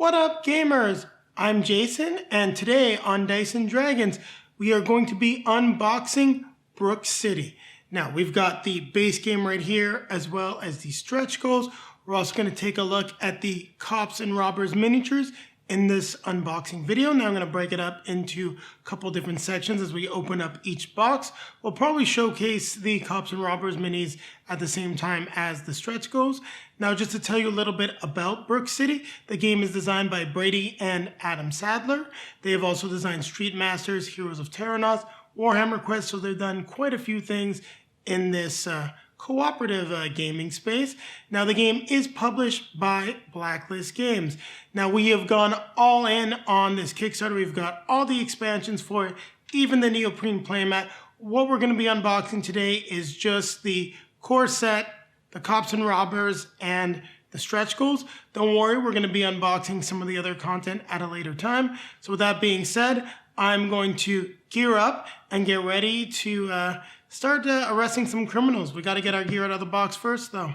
What up, gamers? I'm Jason, and today on Dice and Dragons, we are going to be unboxing Brook City. Now, we've got the base game right here, as well as the stretch goals. We're also going to take a look at the Cops and Robbers miniatures in this unboxing video. Now I'm going to break it up into a couple different sections as we open up each box. We'll probably showcase the Cops and Robbers minis at the same time as the stretch goals. Now, just to tell you a little bit about Brook City, the game is designed by Brady and Adam Sadler. They have also designed Street Masters, Heroes of Terranos, Warhammer Quest, so they've done quite a few things in this cooperative gaming space. Now, the game is published by Blacklist Games. Now, we have gone all in on this Kickstarter. We've got all the expansions for it, even the neoprene playmat. What we're going to be unboxing today is just the core set, the Cops and Robbers, and the stretch goals. Don't worry, we're going to be unboxing some of the other content at a later time. So with that being said, I'm going to gear up and get ready to start arresting some criminals. We got to get our gear out of the box first, though.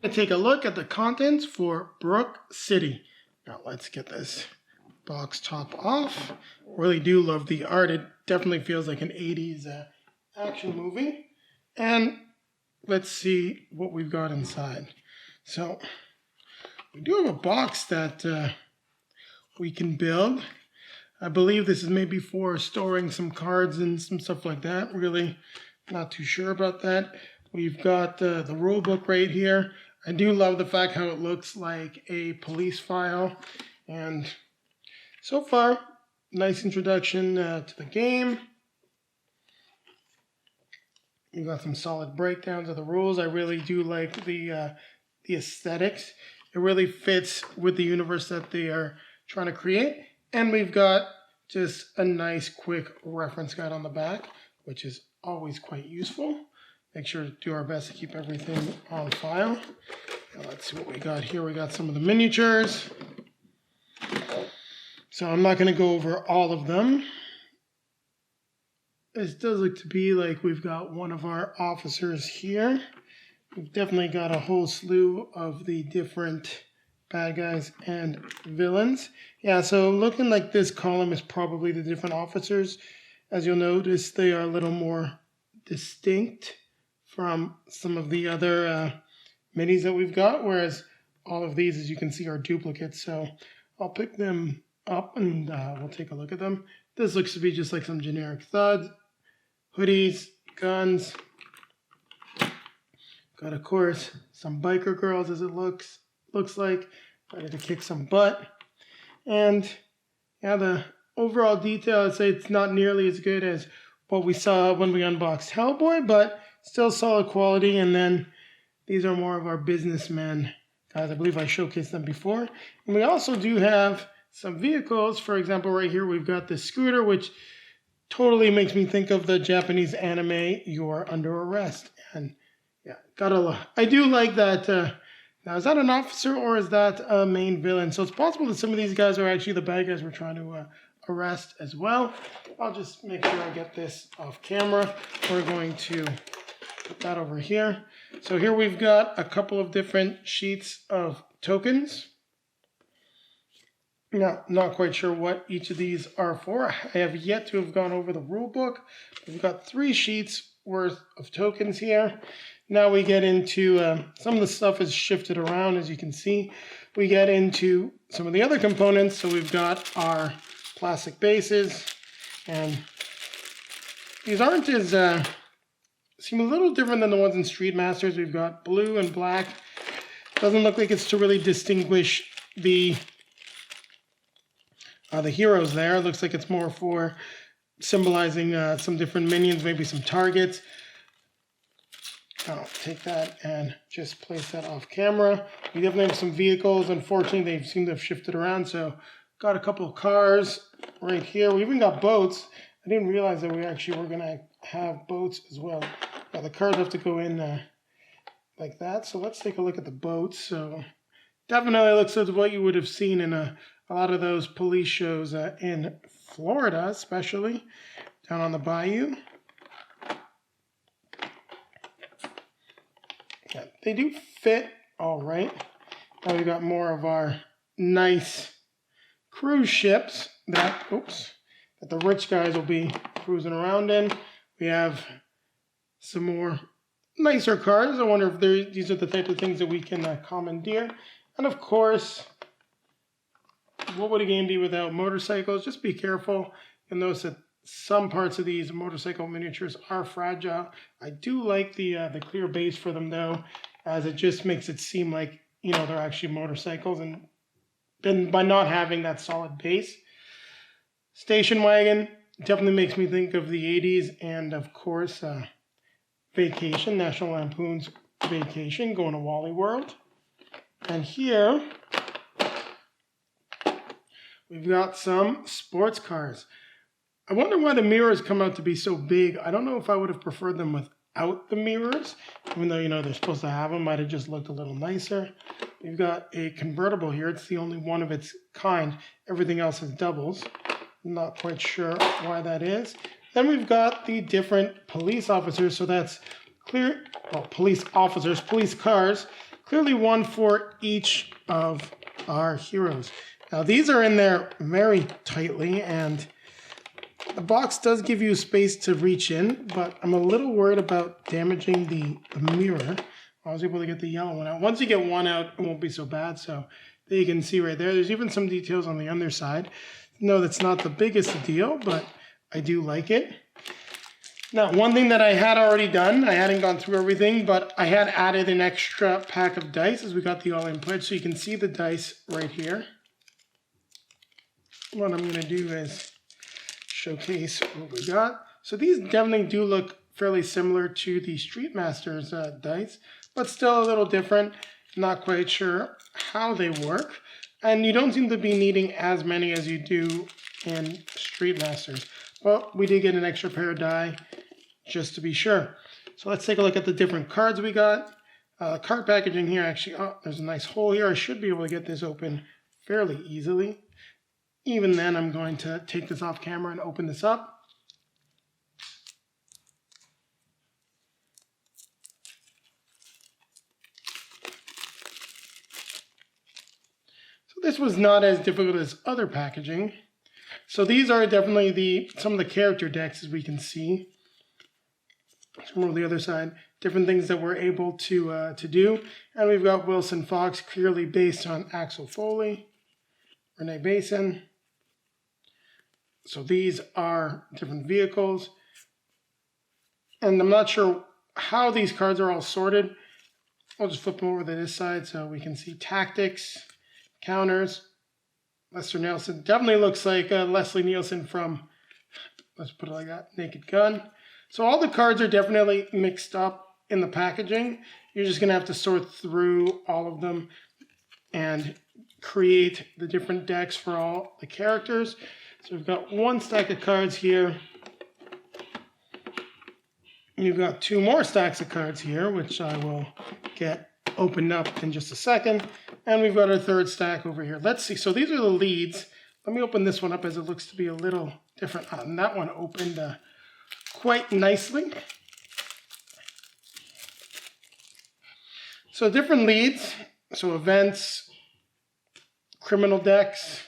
Let's take a look at the contents for Brook City. Now let's get this box top off. Really do love the art. It definitely feels like an 80s action movie. And let's see what we've got inside. So we do have a box that we can build. I believe this is maybe for storing some cards and some stuff like that. Really not too sure about that. We've got the rule book right here. I do love the fact how it looks like a police file. And so far, nice introduction to the game. We've got some solid breakdowns of the rules. I really do like the aesthetics. It really fits with the universe that they are trying to create. And we've got just a nice quick reference guide on the back, which is always quite useful. Make sure to do our best to keep everything on file. Now let's see what we got here. We got some of the miniatures. So I'm not going to go over all of them. This does look to be like we've got one of our officers here. We've definitely got a whole slew of the different bad guys and villains. Yeah, so looking like this column is probably the different officers. As you'll notice, they are a little more distinct from some of the other minis that we've got, whereas all of these, as you can see, are duplicates. So I'll pick them up and we'll take a look at them. This looks to be just like some generic thuds, hoodies, guns. Got, of course, some biker girls, as it looks like, ready to kick some butt. And yeah, the overall detail, I'd say it's not nearly as good as what we saw when we unboxed Hellboy, but still solid quality. And then these are more of our businessmen guys. I believe I showcased them before. And we also do have some vehicles. For example, right here we've got this scooter, which totally makes me think of the Japanese anime You're Under Arrest. And yeah, I do like that. Now, is that an officer or is that a main villain? So it's possible that some of these guys are actually the bad guys we're trying to arrest as well. I'll just make sure I get this off camera. We're going to put that over here. So here we've got a couple of different sheets of tokens. Now, not quite sure what each of these are for. I have yet to have gone over the rule book. We've got 3 sheets worth of tokens here. Now we get into, some of the stuff is shifted around, as you can see. We get into some of the other components. So we've got our plastic bases, and these aren't as, seem a little different than the ones in Street Masters. We've got blue and black. Doesn't look like it's to really distinguish the heroes there. It looks like it's more for symbolizing some different minions, maybe some targets. I'll take that and just place that off camera. We definitely have some vehicles. Unfortunately, they seem to have shifted around. So got a couple of cars right here. We even got boats. I didn't realize that we actually were going to have boats as well. Now, the cars have to go in like that. So let's take a look at the boats. So definitely looks like what you would have seen in a lot of those police shows in Florida, especially down on the bayou. Yeah, they do fit all right. Now we've got more of our nice cruise ships that, that the rich guys will be cruising around in. We have some more nicer cars. I wonder if these are the type of things that we can commandeer. And of course, what would a game be without motorcycles? Just be careful. You'll notice that some parts of these motorcycle miniatures are fragile. I do like the clear base for them though, as it just makes it seem like, you know, they're actually motorcycles, and then by not having that solid base. Station wagon definitely makes me think of the 80s, and of course Vacation, National Lampoon's Vacation, going to Wally World. And here we've got some sports cars. I wonder why the mirrors come out to be so big. I don't know if I would have preferred them without the mirrors, even though, you know, they're supposed to have them. Might have just looked a little nicer. We've got a convertible here. It's the only one of its kind. Everything else is doubles. I'm not quite sure why that is. Then we've got the different police officers. So that's clear, well, police officers, police cars. Clearly one for each of our heroes. Now these are in there very tightly, and the box does give you space to reach in, but I'm a little worried about damaging the mirror. I was able to get the yellow one out. Once you get one out, it won't be so bad. So there you can see right there. There's even some details on the underside. No, that's not the biggest deal, but I do like it. Now, one thing that I had already done, I hadn't gone through everything, but I had added an extra pack of dice as we got the all-in pledge. So you can see the dice right here. What I'm going to do is showcase what we got. So these definitely do look fairly similar to the Street Masters dice, but still a little different. Not quite sure how they work. And you don't seem to be needing as many as you do in Street Masters. But we did get an extra pair of die just to be sure. So let's take a look at the different cards we got. Card packaging here, actually, there's a nice hole here. I should be able to get this open fairly easily. Even then, I'm going to take this off camera and open this up. So this was not as difficult as other packaging. So these are definitely some of the character decks, as we can see. From over the other side, different things that we're able to do. And we've got Wilson Fox, clearly based on Axel Foley, Renee Basin. So these are different vehicles. And I'm not sure how these cards are all sorted. I'll just flip them over to this side so we can see tactics, counters. Lester Nelson definitely looks like Leslie Nielsen from, let's put it like that, Naked Gun. So all the cards are definitely mixed up in the packaging. You're just going to have to sort through all of them and create the different decks for all the characters. So we've got one stack of cards here. You've got two more stacks of cards here, which I will get opened up in just a second. And we've got our third stack over here. Let's see. So these are the leads. Let me open this one up as it looks to be a little different. And that one opened quite nicely. So different leads. So events, criminal decks.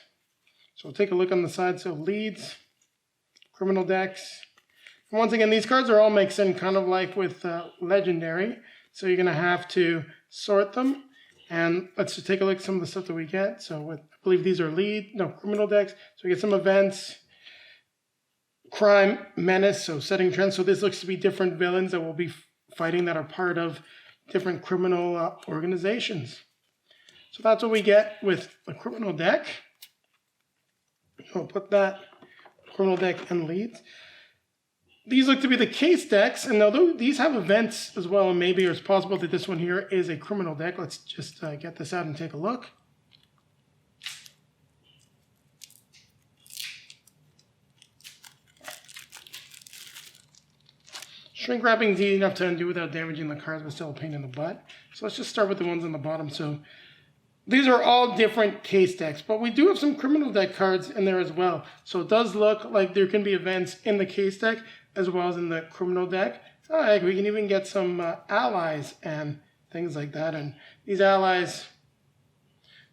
So we'll take a look on the side. So leads, criminal decks. And once again, these cards are all mixed in kind of like with Legendary. So you're going to have to sort them. And let's just take a look at some of the stuff that we get. So I believe these are criminal decks. So we get some events, crime, menace, so setting trends. So this looks to be different villains that will be fighting that are part of different criminal organizations. So that's what we get with a criminal deck. We'll put that criminal deck and leads. These look to be the case decks, and although these have events as well, and maybe it's possible that this one here is a criminal deck. Let's just get this out and take a look. Shrink wrapping is easy enough to undo without damaging the cards, but still a pain in the butt. So let's just start with the ones on the bottom. So these are all different case decks, but we do have some criminal deck cards in there as well. So it does look like there can be events in the case deck as well as in the criminal deck. We can even get some allies and things like that. And these allies,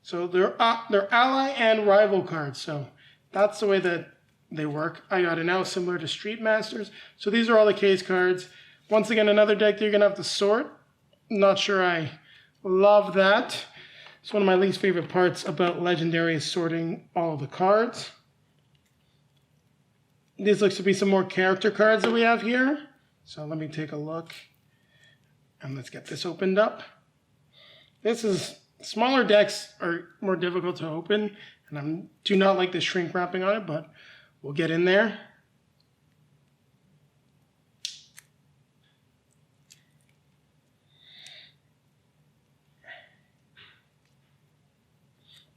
So they're ally and rival cards. So that's the way that they work. I got it now similar to Street Masters. So these are all the case cards. Once again, another deck that you're going to have to sort. Not sure I love that. It's one of my least favorite parts about Legendary is sorting all of the cards. This looks to be some more character cards that we have here. So let me take a look. And let's get this opened up. Smaller decks are more difficult to open. And I do not like the shrink wrapping on it, but we'll get in there.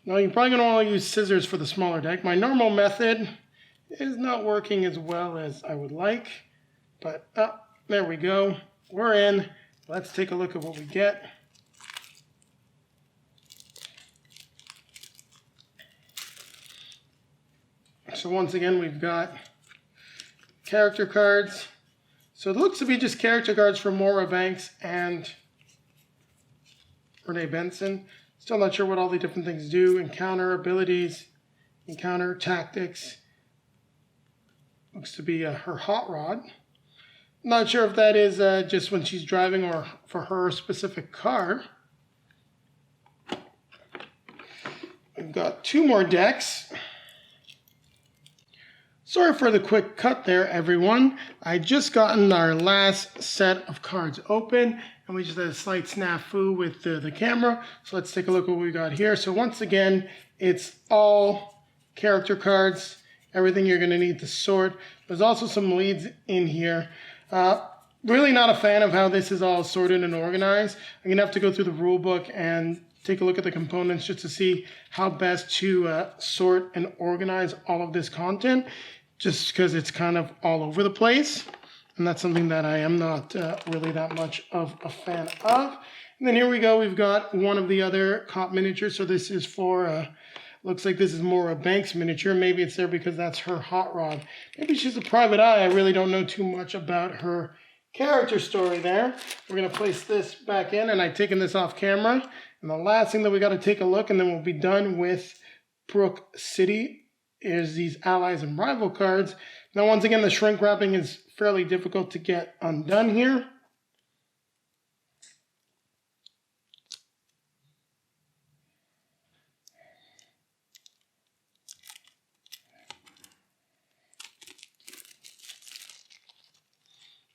Now you're probably going to want to use scissors for the smaller deck. My normal method is not working as well as I would like. But there we go. We're in. Let's take a look at what we get. So once again, we've got character cards. So it looks to be just character cards for Moira Banks and Renee Benson. Still not sure what all the different things do. Encounter abilities, encounter tactics. Looks to be her hot rod. Not sure if that is just when she's driving or for her specific car. We've got two more decks. Sorry for the quick cut there, everyone. I just gotten our last set of cards open, and we just had a slight snafu with the camera. So let's take a look at what we got here. So once again, it's all character cards, everything you're going to need to sort. There's also some leads in here. Really not a fan of how this is all sorted and organized. I'm going to have to go through the rule book and take a look at the components just to see how best to sort and organize all of this content, just because it's kind of all over the place. And that's something that I am not really that much of a fan of. And then here we go. We've got one of the other cop miniatures. So this is for, looks like this is more a Banks miniature. Maybe it's there because that's her hot rod. Maybe she's a private eye. I really don't know too much about her character story there. We're going to place this back in, and I've taken this off camera. And the last thing that we got to take a look, and then we'll be done with Brook City, is these allies and rival cards. Now, once again, the shrink wrapping is fairly difficult to get undone here.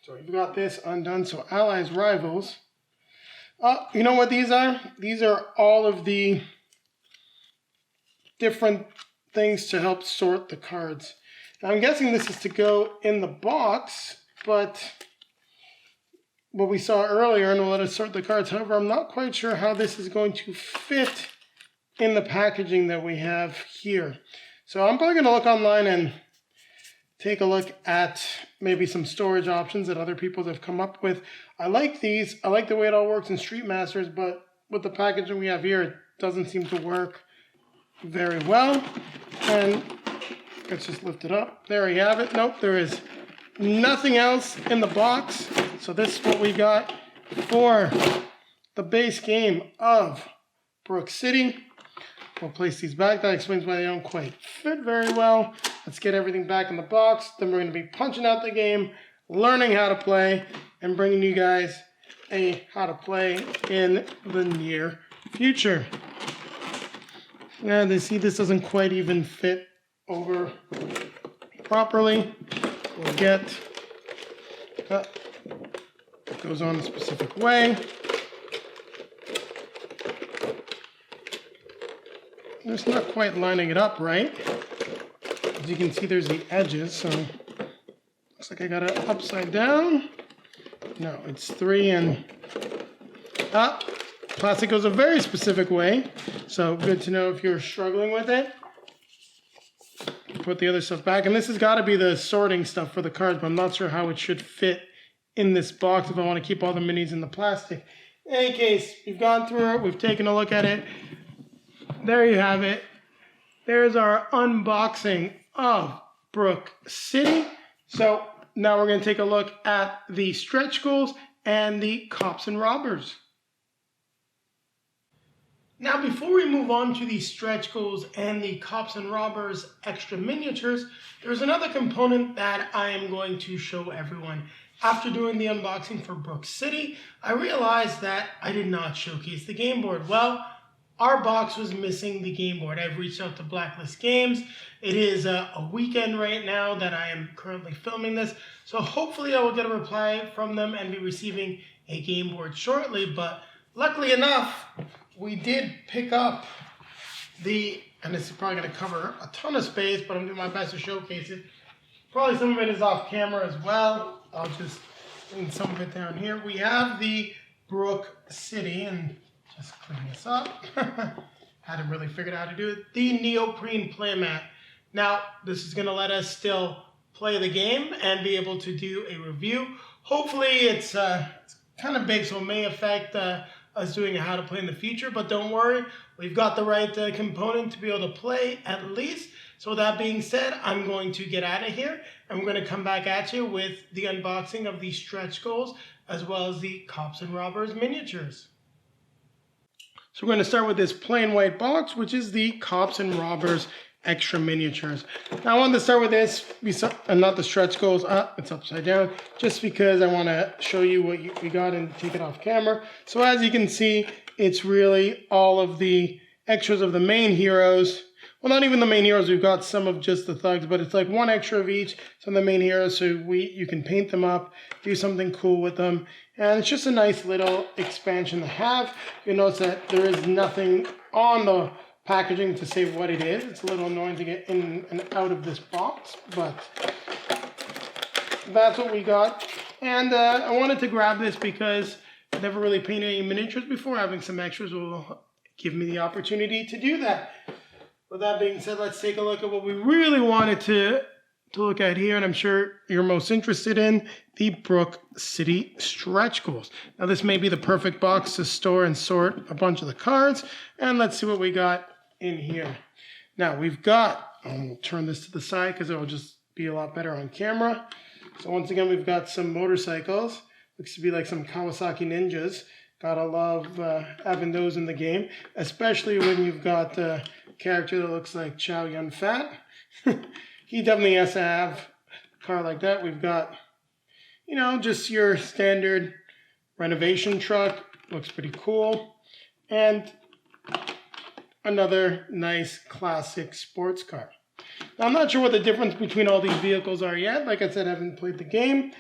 So you've got this undone. So allies, rivals. You know what these are? These are all of the different things to help sort the cards. Now, I'm guessing this is to go in the box, but what we saw earlier, and will let us sort the cards. However, I'm not quite sure how this is going to fit in the packaging that we have here. So I'm probably going to look online and take a look at maybe some storage options that other people have come up with. I like these. I like the way it all works in Street Masters, but with the packaging we have here, it doesn't seem to work very well. And let's just lift it up. There you have it. Nope, there is nothing else in the box. So this is what we got for the base game of Brook City. We'll place these back. That explains why they don't quite fit very well. Let's get everything back in the box. Then we're going to be punching out the game, learning how to play, and bringing you guys a how to play in the near future. Now, they see this doesn't quite even fit over properly. We'll get it goes on a specific way. It's not quite lining it up right. As you can see, there's the edges, so looks like I got it upside down. No, it's 3 and up. Plastic goes a very specific way, so good to know if you're struggling with it. Put the other stuff back, and this has got to be the sorting stuff for the cards, but I'm not sure how it should fit in this box if I want to keep all the minis in the plastic. In any case, we've gone through it, we've taken a look at it. There you have it. There's our unboxing of Brook City. So now we're going to take a look at the stretch goals and the cops and robbers. Now, before we move on to the stretch goals and the Cops and Robbers extra miniatures, there's another component that I am going to show everyone. After doing the unboxing for Brook City, I realized that I did not showcase the game board. Well, our box was missing the game board. I've reached out to Blacklist Games. It is a weekend right now that I am currently filming this, so hopefully I will get a reply from them and be receiving a game board shortly, but luckily enough, we did pick up and this is probably going to cover a ton of space, but I'm doing my best to showcase it. Probably some of it is off camera as well. I'll just bring some of it down here. We have the Brook City, and just clean this up. Hadn't really figured out how to do it. The neoprene playmat. Now, this is going to let us still play the game and be able to do a review. Hopefully, it's kind of big, so it may affect us doing how to play in the future, but don't worry, we've got the right component to be able to play at least. So with that being said, I'm going to get out of here, and we're going to come back at you with the unboxing of the stretch goals as well as the Cops and Robbers miniatures. So we're going to start with this plain white box, which is the Cops and Robbers extra miniatures. Now I wanted to start with this, not the stretch goals, it's upside down, just because I want to show you what we got and take it off camera. So as you can see, it's really all of the extras of the main heroes. Well, not even the main heroes, we've got some of just the thugs, but it's like one extra of each, some of the main heroes, so you can paint them up, do something cool with them. And it's just a nice little expansion to have. You'll notice that there is nothing on the packaging to say what it is. It's a little annoying to get in and out of this box, but that's what we got. And I wanted to grab this because I've never really painted any miniatures before. Having some extras will give me the opportunity to do that. With that being said, let's take a look at what we really wanted to look at here, and I'm sure you're most interested in the Brook City stretch goals. Now this may be the perfect box to store and sort a bunch of the cards, and let's see what we got in here. Now we've got, I'll turn this to the side because it will just be a lot better on camera. So once again, we've got some motorcycles. Looks to be like some Kawasaki Ninjas. Gotta love having those in the game, especially when you've got a character that looks like Chow Yun Fat. He definitely has to have a car like that. We've got, you know, just your standard renovation truck. Looks pretty cool. And another nice classic sports car. Now, I'm not sure what the difference between all these vehicles are yet. Like I said, I haven't played the game.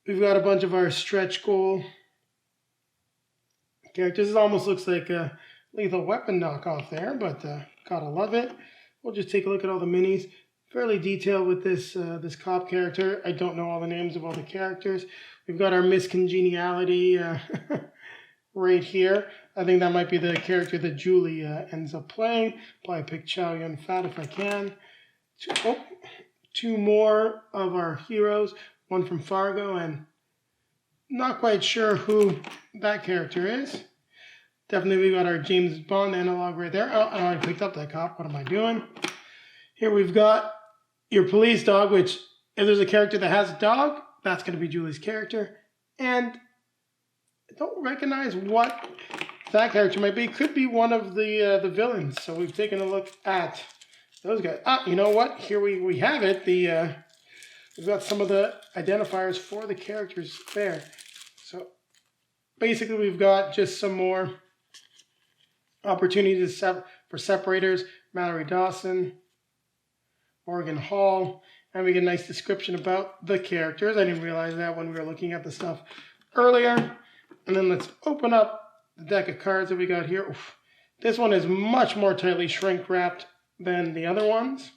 We've got a bunch of our stretch goal characters. This almost looks like a Lethal Weapon knockoff there, but gotta love it. We'll just take a look at all the minis. Fairly detailed with this this cop character. I don't know all the names of all the characters. We've got our Miss Congeniality right here. I think that might be the character that Julie ends up playing. Probably pick Chow Yun Fat if I can. Two more of our heroes. One from Fargo, and not quite sure who that character is. Definitely we got our James Bond analog right there. Oh, I already picked up that cop. What am I doing? Here we've got your police dog, which if there's a character that has a dog, that's going to be Julie's character. And I don't recognize what that character might be. Could be one of the villains. So we've taken a look at those guys. You know what? Here we have it. We've got some of the identifiers for the characters there. So basically we've got just some more opportunities for separators. Mallory Dawson, Morgan Hall, and we get a nice description about the characters. I didn't realize that when we were looking at the stuff earlier. And then let's open up the deck of cards that we got here. Oof. This one is much more tightly shrink wrapped than the other ones.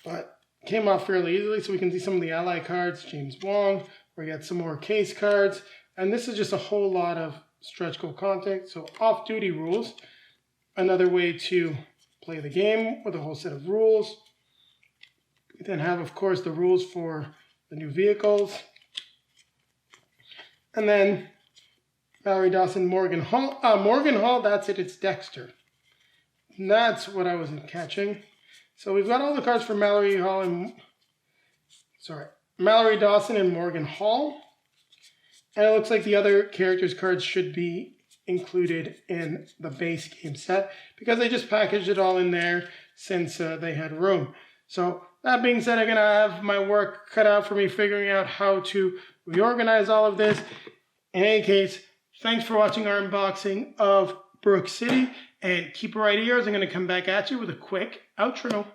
But came off fairly easily, so we can see some of the ally cards. James Wong, we got some more case cards, and this is just a whole lot of stretch goal content. So off-duty rules, another way to play the game with a whole set of rules. We then have, of course, the rules for the new vehicles, and then Mallory Dawson, Morgan Hall. Morgan Hall, that's it. It's Dexter. That's what I wasn't catching. So we've got all the cards for Mallory Dawson and Morgan Hall. And it looks like the other characters' cards should be included in the base game set because they just packaged it all in there since they had room. So that being said, I'm going to have my work cut out for me figuring out how to reorganize all of this. In any case, thanks for watching our unboxing of Brook City, and keep it right here as I'm going to come back at you with a quick outro.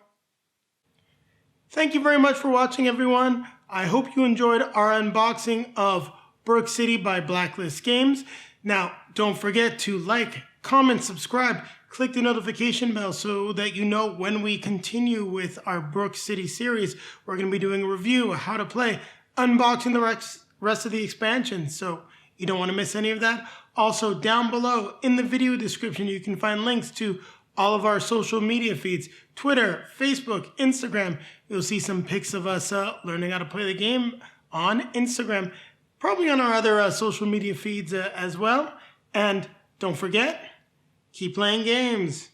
Thank you very much for watching, everyone. I hope you enjoyed our unboxing of Brook City by Blacklist Games. Now, don't forget to like, comment, subscribe, click the notification bell so that you know when we continue with our Brook City series. We're going to be doing a review of how to play, unboxing the rest of the expansion, so you don't want to miss any of that. Also, down below in the video description, you can find links to all of our social media feeds, Twitter, Facebook, Instagram. You'll see some pics of us learning how to play the game on Instagram, probably on our other social media feeds as well. And don't forget, keep playing games.